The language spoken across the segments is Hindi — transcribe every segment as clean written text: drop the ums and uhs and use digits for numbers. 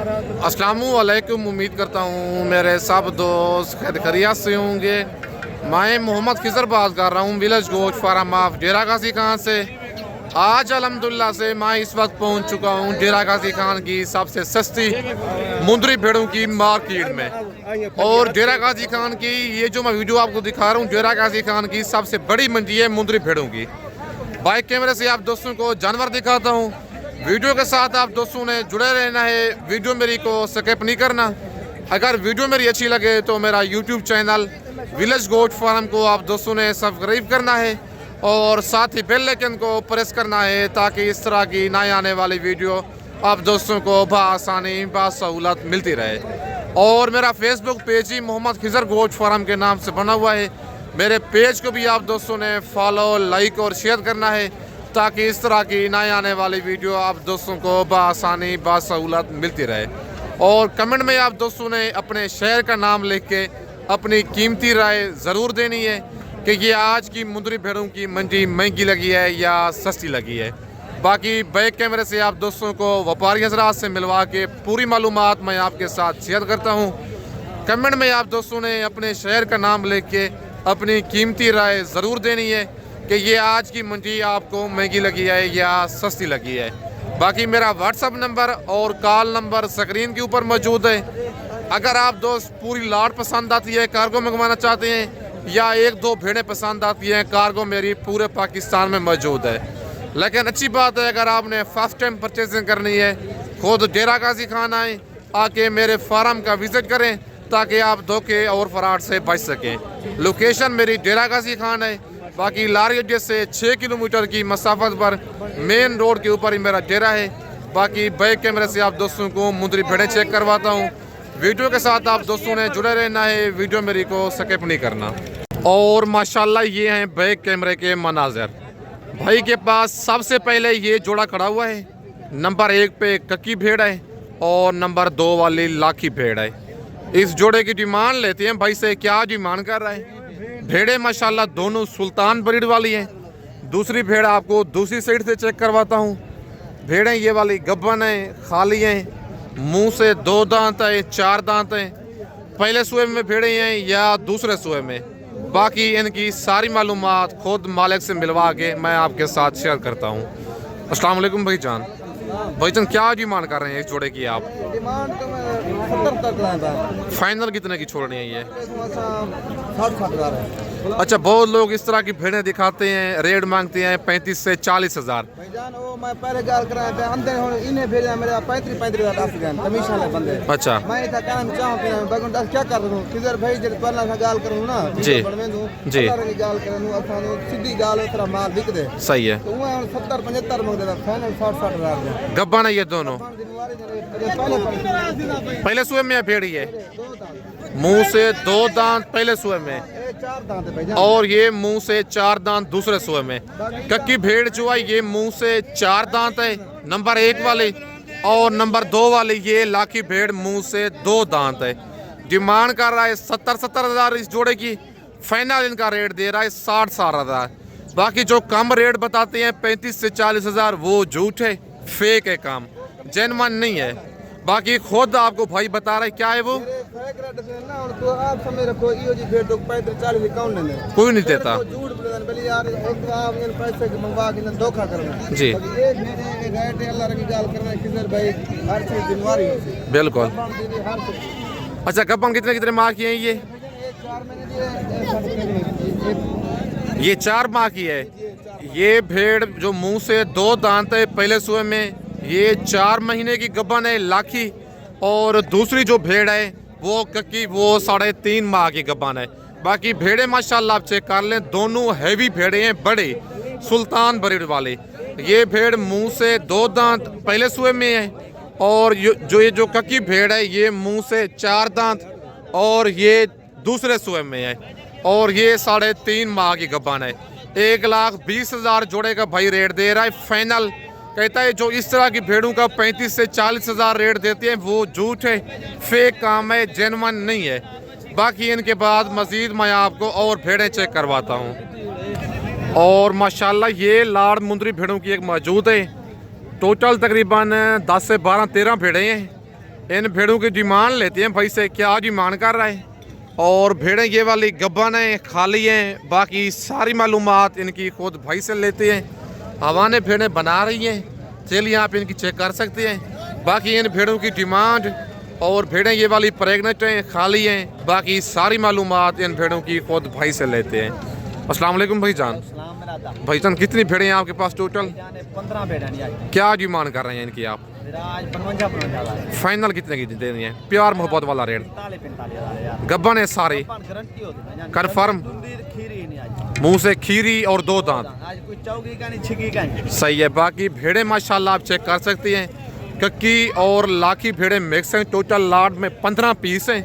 अस्सलामु अलैकुम। उम्मीद करता हूँ मेरे सब दोस्त खैरियत से होंगे। मैं मोहम्मद खिजर बात कर रहा हूँ विलेज गोश्त फार्म ऑफ डेरा गाजी खान से। आज अल्हम्दुलिल्लाह से मैं इस वक्त पहुँच चुका हूँ डेरा गाजी खान की सबसे सस्ती मुंदरी भेड़ों की मार्केट में। और डेरा गाजी खान की ये जो मैं वीडियो आपको दिखा रहा हूँ, डेरा गाजी खान की सबसे बड़ी मंडी है मुंदरी भेड़ों की। बाइक कैमरे से आप दोस्तों को जानवर दिखाता हूँ। वीडियो के साथ आप दोस्तों ने जुड़े रहना है, वीडियो मेरी को स्किप नहीं करना। अगर वीडियो मेरी अच्छी लगे तो मेरा YouTube channel village goat farm को आप दोस्तों ने सब्सक्राइब करना है और साथ ही बेल आइकन को प्रेस करना है ताकि इस तरह की नई आने वाली वीडियो आप दोस्तों को बआसानी बासहूलत मिलती रहे। और मेरा फेसबुक पेज ही मोहम्मद खिजर गोट फार्म के नाम से बना हुआ है। मेरे पेज को भी आप दोस्तों ने फॉलो, लाइक और शेयर करना है ताकि इस तरह की नई आने वाली वीडियो आप दोस्तों को बआसानी बासहूलत मिलती रहे। और कमेंट में आप दोस्तों ने अपने शहर का नाम लिख के अपनी कीमती राय ज़रूर देनी है कि ये आज की मुंदरी भेड़ों की मंडी महंगी लगी है या सस्ती लगी है। बाकी बैक कैमरे से आप दोस्तों को व्यापारी हजरात से मिलवा के पूरी मालूमात मैं आपके साथ शेयर करता हूँ। कमेंट में आप दोस्तों ने अपने शहर का नाम लिख के अपनी कीमती राय ज़रूर देनी है कि ये आज की मंडी आपको महंगी लगी है या सस्ती लगी है। बाकी मेरा व्हाट्सअप नंबर और कॉल नंबर स्क्रीन के ऊपर मौजूद है। अगर आप दोस्त पूरी लाट पसंद आती है, कार्गो मंगवाना चाहते हैं या एक दो भेड़ें पसंद आती हैं, कार्गो मेरी पूरे पाकिस्तान में मौजूद है। लेकिन अच्छी बात है अगर आपने फर्स्ट टाइम परचेजिंग करनी है, खुद डेरा गाजी खान आए, आके मेरे फार्म का विज़िट करें ताकि आप धोखे और फराड से बच सकें। लोकेशन मेरी डेरा गाजी खान है। बाकी लारी अड्डे से 6 किलोमीटर की मसाफत पर मेन रोड के ऊपर ही मेरा डेरा है। बाकी बैक कैमरे से आप दोस्तों को मुंदरी भेड़ें चेक करवाता हूँ। वीडियो के साथ आप दोस्तों ने जुड़े रहना है, वीडियो मेरी को स्किप नहीं करना। और माशाल्लाह ये हैं बैक कैमरे के मनाज़र। भाई के पास सबसे पहले ये जोड़ा खड़ा हुआ है। नंबर 1 पे कक्की भेड़ है और नंबर 2 वाली लाखी भेड़ है। इस जोड़े की डिमांड लेते हैं भाई से, क्या डिमांड कर रहा है। भेड़े माशाल्लाह दोनों सुल्तान ब्रीड वाली हैं। दूसरी भेड़ आपको दूसरी साइड से चेक करवाता हूँ। भेड़ें ये वाली गब्बन है, खाली हैं, मुंह से 2 दांत है, 4 दांत हैं। पहले सुए में भेड़ें हैं या दूसरे सुए में, बाकी इनकी सारी मालूमात खुद मालिक से मिलवा के मैं आपके साथ शेयर करता हूँ। अस्सलाम वालेकुम भाईजान। भाईजान क्या डिमांड कर रहे हैं इस जोड़े की आप? डिमांड तो मैं 70 तक लाया। फाइनल कितने की छोड़नी है ये? 60 हज़ार है। अच्छा, बहुत लोग इस तरह की भेड़ें दिखाते हैं, रेट मांगते हैं 35 से 40 हज़ार। भाईजान वो मैं पहले गाल कराया था, अंदर हो इन्हें भेजा मेरा 35 हज़ार अफगान कमीशन है बंदे। अच्छा, मैं इधर काम चाहूं कि बगन दस क्या कर दूं किधर भाई जब पहला सा गाल करूं ना जी बनवे दूं जी की गाल करूं असानो सीधी गाल उतरा माल बिक दे। सही है। तो वो 70 75 मंग देता फाइनल 60 हज़ार दे। गब्बा है ये दोनों? पहले सुए में भेड़ ही है, मुंह से 2 दांत पहले सुए में 4 दांत है भाईजान और ये मुंह से 4 दांत दूसरे सुए में। कक्की भेड़ जो है ये मुंह से 4 दांत है नंबर 1 वाली, और नंबर 2 वाली ये लाखी भेड़ मुंह से 2 दांत है। डिमांड कर रहा है 70 हज़ार इस जोड़े की। फाइनल इनका रेट दे रहा है 60 हज़ार। बाकी जो कम रेट बताते हैं 35 से 40 हज़ार वो झूठ है, फेक है, काम जेन्युइन नहीं है। बाकी खुद आपको भाई बता रहा है क्या है वो, तो आप समझ रखो यो जी भेड़ तो 35-40 कौन लेने कोई नहीं देता। झूठ बोलने बली यार एक आप इन पैसे मंगवा के धोखा करना जी। ये मेरे गाइड अल्लाह की गाल करना किधर भाई हर चीज जिम्मेवारी बिल्कुल। अच्छा, गब्बन कितने माह की है ये? 4 महीने ये 4 माह की है। ये भेड़ जो मुंह से 2 दांत है पहले सुए में, ये 4 महीने की गब्बन है लाखी, और दूसरी जो भेड़ है वो कक्की वो 3.5 माह की गब्बन है। बाकी भेड़े माशाल्लाह आप चेक कर लें, दोनों हैवी भेड़े हैं, बड़े सुल्तान ब्रीड वाले। ये भेड़ मुंह से 2 दांत पहले सुए में है और ये जो कक्की भेड़ है ये मुंह से 4 दांत और ये दूसरे सुए में है, और ये 3.5 माह की गब्बन है। 1,20,000 जोड़े का भाई रेट दे रहा है फाइनल। कहता है जो इस तरह की भेड़ों का 35 से 40 हज़ार रेट देते हैं वो झूठ है, फेक काम है, जेन्युइन नहीं है। बाकी इनके बाद मज़ीद मैं आपको और भेड़ें चेक करवाता हूँ। और माशाल्लाह ये लाड़ मुंदरी भेड़ों की एक मौजूद है। टोटल तकरीबन 10 से 12-13 भेड़ें हैं। इन भेड़ों की डिमांड लेते हैं भाई से, क्या डिमांड कर रहा है। और भेड़ें ये वाली गब्बन है, खाली हैं, बाकी सारी मालूमात इनकी खुद भाई से लेते हैं। हवाने भेड़ें बना रही हैं, चलिए आप इनकी चेक कर सकते हैं। बाकी इन भेड़ों की डिमांड और भेड़ें ये वाली प्रेग्नेंट हैं, खाली हैं, बाकी सारी मालूमात इन भेड़ों की खुद भाई से लेते हैं। अस्सलाम वालेकुम भाईजान। भाईजान कितनी भेड़ें हैं आपके पास टोटल? 15 भेड़ें। क्या डिमांड कर रहे हैं इनकी आप? फाइनल कितने की दे रही है? प्यार मोहब्बत वाला रेट? 45,000। गब्बन है सारे कन्फर्म, मुंह से खीरी और 2 दांत। आज कोई चौकी का नहीं, छिकी का नहीं। सही है। बाकी भेड़ें माशाल्लाह आप चेक कर सकते हैं, कक्की और लाखी भेड़ें मिक्स हैं। टोटल लाट में 15 पीस हैं।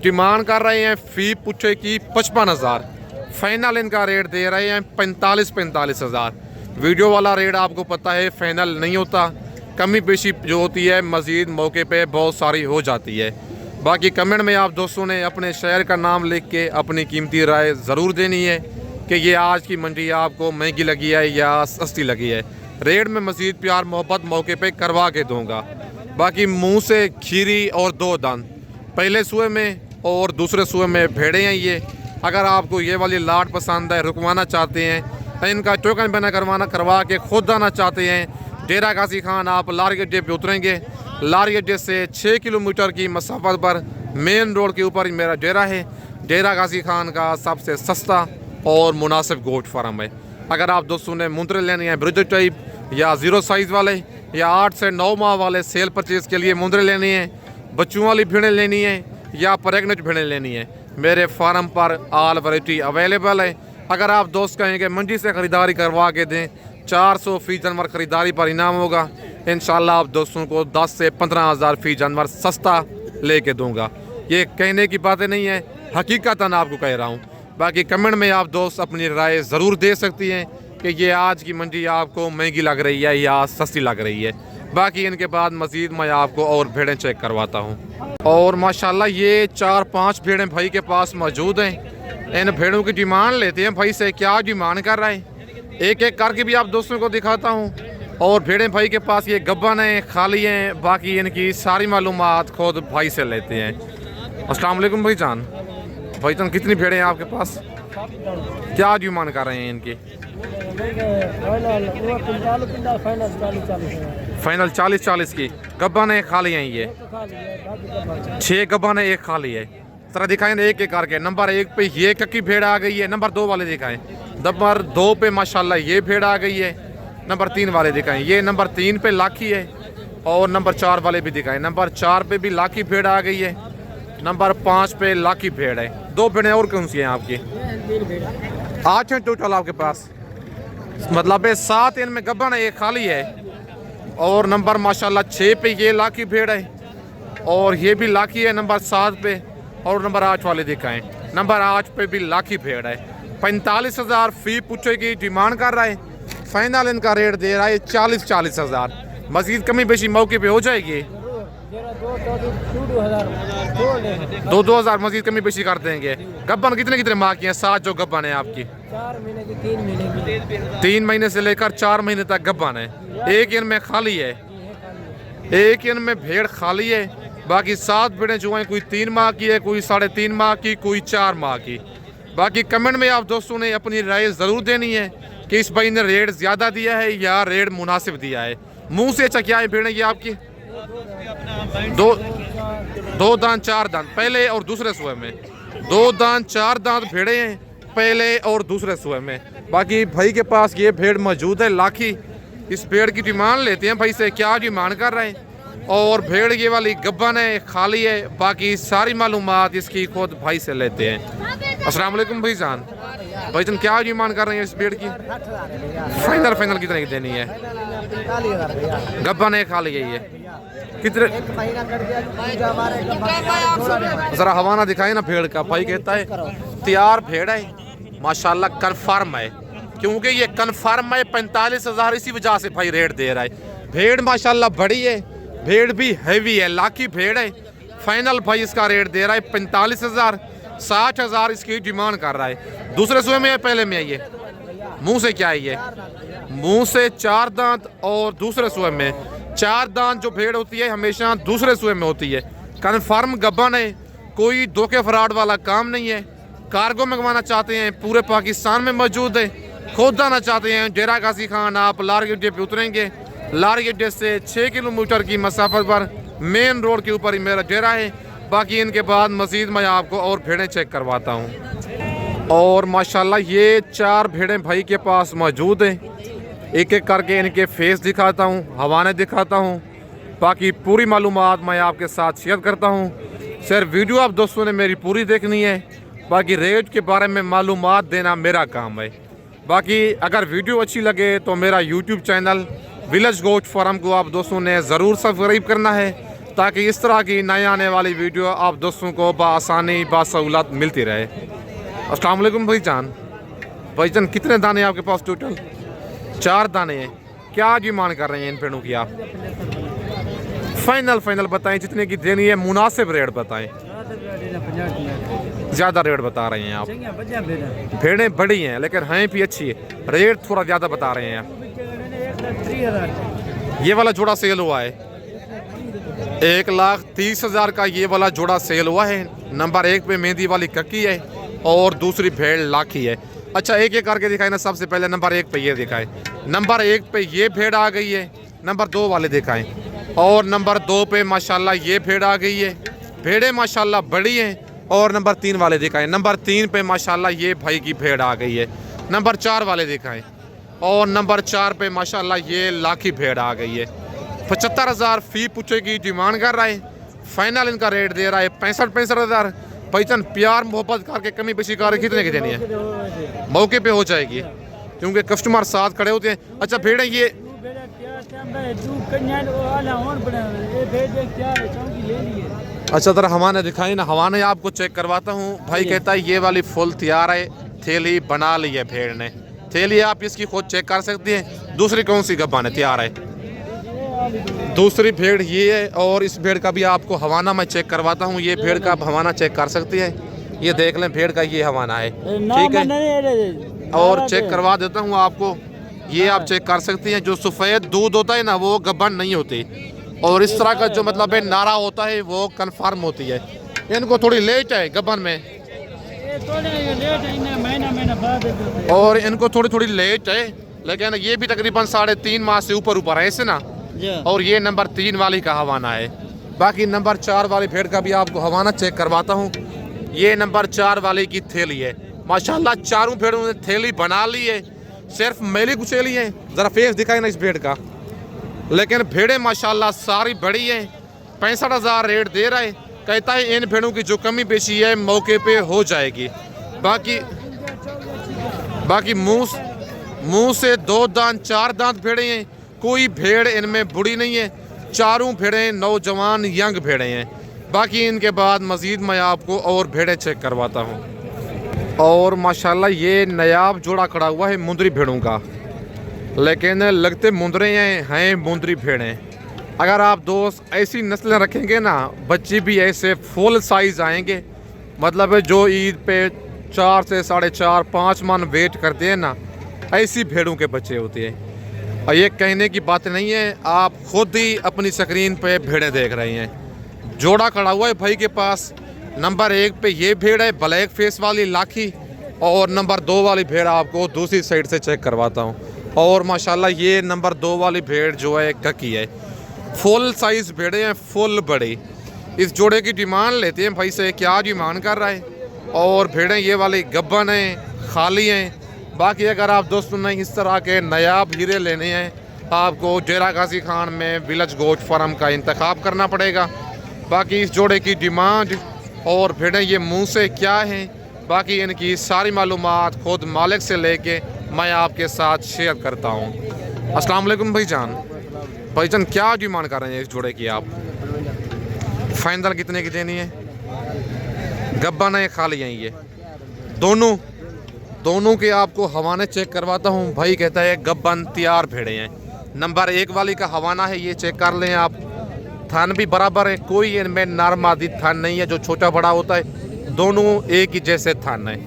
डिमांड कर रहे हैं फी पुछे की 55,000। फाइनल इनका रेट दे रहे हैं 45,000। वीडियो वाला रेट आपको पता है फाइनल नहीं होता, कमी पेशी जो होती है मज़ीद मौके पे बहुत सारी हो जाती है। बाकी कमेंट में आप दोस्तों ने अपने शहर का नाम लिख के अपनी कीमती राय ज़रूर देनी है कि ये आज की मंडी आपको महंगी लगी है या सस्ती लगी है। रेट में मज़ीद प्यार मोहब्बत मौके पे करवा के दूंगा। बाकी मुंह से खीरी और 2 दांत, पहले सुए में और दूसरे सुए में भेड़े हैं ये। अगर आपको ये वाली लाट पसंद है, रुकवाना चाहते हैं, इनका टोकन बना करवा के खुद आना चाहते हैं, डेरा गाजी खान आप लारी अड्डे पे उतरेंगे। लारी अड्डे से 6 किलोमीटर की मसाफत पर मेन रोड के ऊपर ही मेरा डेरा है। डेरा गाजी खान का सबसे सस्ता और मुनासिब गोश्त फार्म है। अगर आप दोस्तों ने मुंदरे लेने हैं ब्रिज टाइप या 0 साइज़ वाले या 8 से 9 माह वाले सेल परचेज़ के लिए मुंदरे लेने हैं, बच्चों वाली भेड़ें लेनी है या प्रेगनेंट भेड़ें लेनी है, मेरे फार्म पर ऑल वैरायटी अवेलेबल है। अगर आप दोस्त कहेंगे मंडी से ख़रीदारी करवा के दें, 400 फ़ी जानवर ख़रीदारी पर इनाम होगा। इंशाल्लाह आप दोस्तों को 10 से 15,000 फ़ी जानवर सस्ता लेके दूंगा। ये कहने की बातें नहीं है, हकीकतन आपको कह रहा हूँ। बाकी कमेंट में आप दोस्त अपनी राय ज़रूर दे सकती हैं कि ये आज की मंडी आपको महंगी लग रही है या सस्ती लग रही है। बाकी इनके बाद मज़ीद मैं आपको और भेड़ें चेक करवाता हूँ। और माशाल्लाह ये 4-5 भेड़ें भाई के पास मौजूद हैं। इन भेड़ों की डिमांड लेते हैं भाई से, क्या डिमांड कर रहे हैं, एक एक करके भी आप दोस्तों को दिखाता हूँ। और भेड़ें भाई के पास ये गब्बन हैं, खाली हैं, बाकी इनकी सारी मालूमात खुद भाई से लेते हैं। अस्सलाम वालेकुम भाईजान। भाईजान कितनी भेड़ें हैं आपके पास? क्या डिमांड कर रहे हैं इनकी? फाइनल 40 की। गब्बन है, खाली हैं ये 6 गब्बन है, 1 खाली है। तरह दिखाएं एक एक करके। नंबर 1 पे ये कक्की भेड़ आ गई है, नंबर 2 वाले दिखाएं। नंबर 2 पे माशाल्लाह ये भेड़ आ गई है, नंबर 3 वाले दिखाएं। ये नंबर 3 पे लाखी है और नंबर 4 वाले भी दिखाएं। नंबर 4 पे भी लाखी भेड़ आ गई है, नंबर 5 पे लाखी भेड़ है। 2 भेड़ें और कौन सी हैं आपकी? 8 हैं टोटल आपके पास, मतलब 7 इनमें गब्बन है, 1 खाली है। और नंबर माशाल्लाह 6 पे ये लाखी भेड़ है और ये भी लाखी है नंबर 7 पे। और नंबर 8 वाले दिखाएं, नंबर 8 पे भी लाखी भेड़ है। 45,000 फ़ी पूछे की डिमांड कर रहा है। फाइनल इनका रेट दे रहा है 40,000। मज़ीद कमी बेशी मौके पे हो जाएगी, 2,000 मज़ीद कमी बेशी कर देंगे। गब्बन कितने माह की हैं? 7 जो गब्बन है आपकी? 4 महीने की, 3 महीने की। 3 महीने से लेकर 4 महीने तक गब्बन है। 1 इनमें खाली है, 1 इनमें भेड़ खाली है। बाकी 7 भेड़ें जो हैं, कोई 3 माह की है, कोई 3.5 माह की, कोई 4 माह की। बाकी कमेंट में आप दोस्तों ने अपनी राय ज़रूर देनी है कि इस भाई ने रेट ज़्यादा दिया है या रेट मुनासिब दिया है। मुंह से अच्छा क्या है भेड़ें ये आपकी? 2 दांत 4 दांत, पहले और दूसरे सुए में। 2 दांत 4 दांत भेड़े हैं, पहले और दूसरे सुए में। बाकी भाई के पास ये भेड़ मौजूद है लाखी। इस भेड़ की डिमांड लेते हैं भाई से, क्या डिमांड कर रहे हैं। और भेड़ ये वाली गब्बन है, खाली है, बाकी सारी मालूमात इसकी खुद भाई से लेते हैं। अस्सलाम वालेकुम भाईजान। भाईजान क्या डिमांड कर रहे हैं इस भेड़ की? फाइनल कितने की देनी है? गब्बन है, खाली है ये कितने? जरा हवाना दिखाए ना भेड़ का। भाई कहता है तैयार भेड़ है माशाल्लाह, कन्फर्म है, क्योंकि ये कन्फर्म है। 45,000 इसी वजह से भाई रेट दे रहा है। भेड़ माशाल्लाह बड़ी है, भेड़ भी हैवी है, लाखी भेड़ है। फाइनल भाई इसका रेट दे रहा है 45,000। 60,000 इसकी डिमांड कर रहा है। दूसरे सुए में है, पहले में है ये? मुंह से क्या है ये? मुंह से 4 दांत और दूसरे सुए में चार दांत जो भेड़ होती है हमेशा दूसरे सूए में होती है। कन्फर्म गब्बन है, कोई धोखे फ्रॉड वाला काम नहीं है। कार्गो मंगवाना चाहते हैं पूरे पाकिस्तान में मौजूद है। खुद आना चाहते हैं डेरा गाजी खान, आप लार अड्डे पे उतरेंगे। लार अड्डे से 6 किलोमीटर की मसाफत पर मेन रोड के ऊपर ही मेरा डेरा है। बाकी इनके बाद मज़ीद मैं आपको और भेड़ें चेक करवाता हूँ। और माशाल्लाह ये 4 भेड़ें भाई के पास मौजूद हैं। एक एक करके इनके फेस दिखाता हूँ, हवाने दिखाता हूँ। बाकी पूरी मालूमात मैं आपके साथ शेयर करता हूँ। सिर्फ वीडियो आप दोस्तों ने मेरी पूरी देखनी है, बाकी रेट के बारे में मालूमात देना मेरा काम है। बाकी अगर वीडियो अच्छी लगे तो मेरा YouTube channel village goat farm को आप दोस्तों ने ज़रूर सब्सक्राइब करना है, ताकि इस तरह की नई आने वाली वीडियो आप दोस्तों को बआसानी बासहूलत मिलती रहे। अस्सलाम वालेकुम भाईजान, कितने दाने आपके पास टोटल? 4 दाने हैं। क्या डिमांड कर रहे हैं इन पेड़ों की आप? फाइनल बताएं, जितने की देनी है मुनासिब रेट बताएं। ज़्यादा रेट बता रहे हैं आप। भेड़ें बड़ी हैं लेकिन हैं भी अच्छी है, रेट थोड़ा ज़्यादा बता रहे हैं आप। ये वाला जोड़ा सेल हुआ है 1,30,000 का। ये वाला जोड़ा सेल हुआ है। नंबर 1 पे मेहंदी वाली कक्की है और दूसरी भेड़ लाखी है। अच्छा एक एक करके दिखाए ना। सबसे पहले नंबर 1 पे ये दिखाए। नंबर 1 पे ये भेड़ आ गई है। नंबर 2 वाले दिखाएं। और नंबर 2 पे माशाल्लाह ये भेड़ आ गई है। भेड़ें माशाल्लाह बड़ी हैं। और नंबर 3 वाले दिखाएं। नंबर 3 पे माशाल्लाह ये भाई की भेड़ आ गई है। नंबर 4 वाले दिखाएं। और नंबर 4 पे माशाल्लाह ये लाखी भेड़ आ गई है। 75,000 फी पूछे की डिमांड कर रहा है। फाइनल इनका रेट दे रहा है 65,000। भाईजान प्यार मोहब्बत करके कमी पेशी कर कितने की देनी है? मौके पे हो जाएगी क्योंकि कस्टमर साथ खड़े होते हैं। अच्छा भेड़ें ये अच्छा तरह हवाने दिखाई ना। हवाने आपको चेक करवाता हूँ। भाई कहता है ये वाली फुल तैयार है, थैली बना ली है भेड़ ने। थैली आप इसकी खुद चेक कर सकती हैं। दूसरी कौन सी गब्बान है तैयार है? दूसरी भेड़ ये है। और इस भेड़ का भी आपको हवाना मैं चेक करवाता हूँ। ये भेड़ का आप हवाना चेक कर सकती है। ये देख लें भेड़ का ये हवाना है, ठीक है। और चेक करवा देता हूँ आपको। ये आप चेक कर सकती हैं। जो सफ़ेद दूध होता है ना वो गब्बन नहीं होती। और इस तरह का जो मतलब है नारा होता है वो कन्फर्म होती है। इनको थोड़ी लेट है गब्बन में, और इनको थोड़ी लेट है, लेकिन ये भी तकरीबन 3.5 माह से ऊपर है ऐसे ना। और ये नंबर 3 वाली का हवाना है। बाकी नंबर 4 वाली भेड़ का भी आपको हवाना चेक करवाता हूँ। ये नंबर 4 वाली की थैली है। माशाल्लाह चारों भेड़ों ने थैली बना ली है। सिर्फ मेली कुचेली है। ज़रा फेस दिखाए ना इस भेड़ का। लेकिन भेड़ें माशाल्लाह सारी बड़ी हैं। 65,000 रेट दे रहा है। कहता है इन भेड़ों की जो कमी पेशी है मौके पे हो जाएगी। बाकी मुंह से 2 दांत 4 दांत भेड़ें हैं। कोई भेड़ इनमें बुढ़ी नहीं है। चारों भेड़ें नौजवान यंग भेड़ें हैं। बाकी इनके बाद मज़ीद मैं आपको और भेड़ें चेक करवाता हूँ। और माशाल्लाह ये नयाब जोड़ा खड़ा हुआ है मुंदरी भेड़ों का, लेकिन लगते मुंदरे हैं मुंदरी भेड़ें। अगर आप दोस्त ऐसी नस्लें रखेंगे ना, बच्चे भी ऐसे फुल साइज़ आएंगे। मतलब जो ईद पे 4 से 4.5 5 मन वेट करते हैं ना, ऐसी भेड़ों के बच्चे होते हैं। और ये कहने की बात नहीं है, आप खुद ही अपनी स्क्रीन पे भेड़ें देख रहे हैं। जोड़ा खड़ा हुआ है भाई के पास। नंबर 1 पे ये भेड़ है ब्लैक फेस वाली लाखी। और नंबर 2 वाली भेड़ आपको दूसरी साइड से चेक करवाता हूँ। और माशाल्लाह ये नंबर 2 वाली भेड़ जो है ककी है। फुल साइज़ भेड़े हैं, फुल बड़ी। इस जोड़े की डिमांड लेते हैं भाई से, क्या डिमांड कर रहा है। और भेड़ें ये वाली गब्बन हैं, खाली हैं। बाकी अगर आप दोस्तों ने इस तरह के नायाब हीरे लेने हैं, आपको डेरा गाजी खान में विलेज गोट फार्म का इंतखाब करना पड़ेगा। बाकी इस जोड़े की डिमांड और भेड़ें ये मुंह से क्या हैं, बाकी इनकी सारी मालूमात खुद मालिक से लेके मैं आपके साथ शेयर करता हूँ। अस्सलाम वालेकुम भाईजान, क्या डिमांड कर रहे हैं इस जोड़े की आप? फाइनल कितने की देनी है? गब्बन है खाली हैं ये दोनों के आपको हवाने चेक करवाता हूँ। भाई कहता है गब्बन तैयार भेड़े हैं। नंबर 1 वाली का हवाना है, ये चेक कर लें आप। थान भी बराबर है, कोई इनमें नर मादी थान नहीं है जो छोटा बड़ा होता है। दोनों एक ही जैसे थान है।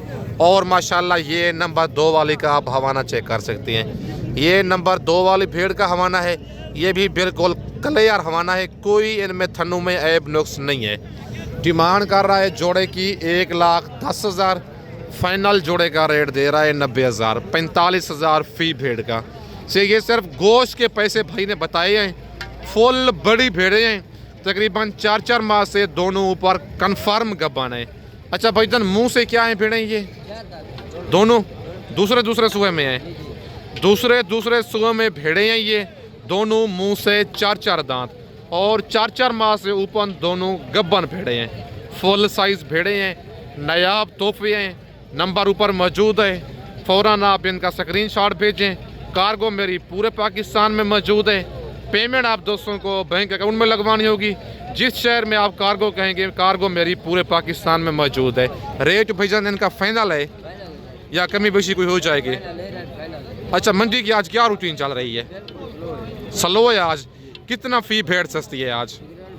और माशाल्लाह ये नंबर 2 वाली का आप हवाना चेक कर सकते हैं। ये नंबर 2 वाली भेड़ का हवाना है। ये भी बिल्कुल क्लियर हवाना है, कोई इनमें थनों में ऐब नुक्स नहीं है। डिमांड कर रहा है जोड़े की 1,10,000, फाइनल जोड़े का रेट दे रहा है 90,000, 45,000 फी भेड़ का। से ये सिर्फ गोश्त के पैसे भाई ने बताए हैं। फुल बड़ी भेड़ें हैं, तकरीबन 4-4 माह से दोनों ऊपर कन्फर्म गब्बान है। अच्छा भाईजान, मुंह से क्या है भेड़ें ये दोनों? दूसरे सूहे में हैं, दूसरे सूहे में भेड़ें हैं ये दोनों, मुंह से 4-4 दांत और 4-4 माह से ऊपर दोनों गब्बन भेड़े हैं। फुल साइज भेड़े हैं, नायाब तोहफे हैं, नंबर ऊपर मौजूद है। फ़ौरन आप इनका स्क्रीनशॉट भेजें। कार्गो मेरी पूरे पाकिस्तान में मौजूद है। पेमेंट आप दोस्तों को बैंक अकाउंट में लगवानी होगी। जिस शहर में आप कार्गो कहेंगे, कार्गो मेरी पूरे पाकिस्तान में मौजूद है। रेट भाईजान इनका फाइनल है या कमी बेशी कोई हो जाएगी? अच्छा, मंडी की आज क्या रूटीन चल रही है? स्लो है आज। कितना फी भेड़ सस्ती है आज?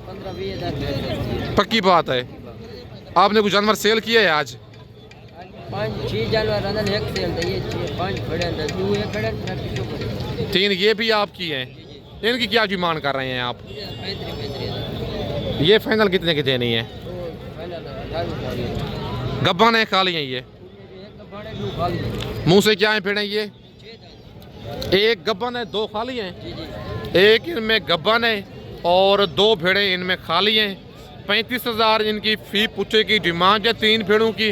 15-20 पक्की बात है। आपने कुछ जानवर सेल किया है आज? 5-6 जानवर एक सेल थे, ये 5 खड़े हैं, 2 एक खड़े हैं, 3 ये भी आपकी हैं। इनकी क्या डिमांड कर रहे हैं आप? 35 ये फाइनल कितने की देनी है? गब्बा ने खा लिए ये? मुंह से क्या है फिर ये? एक गब्बन है, 2 खाली हैं। एक इनमें गब्बन है और 2 भेड़ें इनमें खाली हैं। 35,000 इनकी फ़ी पूछे की डिमांड है 3 भेड़ों की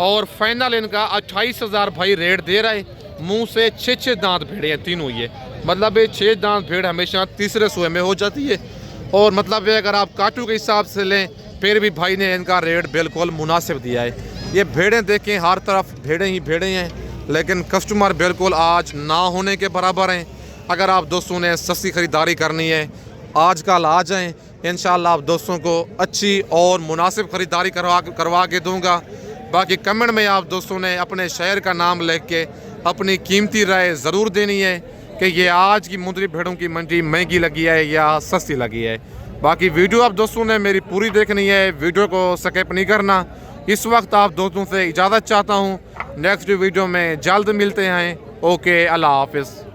और फाइनल इनका 28,000 भाई रेट दे रहा है। मुंह से 6-6 दांत भेड़े हैं तीनों ये, मतलब ये 6 दांत भेड़ हमेशा तीसरे सूहे में हो जाती है। और मतलब ये अगर आप काटू के हिसाब से लें फिर भी भाई ने इनका रेट बिल्कुल मुनासिब दिया है। ये भेड़ें देखें, हर तरफ भेड़ें ही भेड़ें हैं, लेकिन कस्टमर बिल्कुल आज ना होने के बराबर हैं। अगर आप दोस्तों ने सस्ती ख़रीदारी करनी है आजकल आ जाएं, इंशाल्लाह आप दोस्तों को अच्छी और मुनासिब ख़रीदारी करवा के दूँगा। बाकी कमेंट में आप दोस्तों ने अपने शहर का नाम लिख के अपनी कीमती राय ज़रूर देनी है कि ये आज की मुंदरी भेड़ों की मंडी महंगी लगी है या सस्ती लगी है। बाकी वीडियो आप दोस्तों ने मेरी पूरी देखनी है, वीडियो को स्किप नहीं करना। इस वक्त आप दोस्तों से इजाज़त चाहता हूँ। नेक्स्ट वीडियो में जल्द मिलते हैं। ओके, अल्लाह हाफिज़।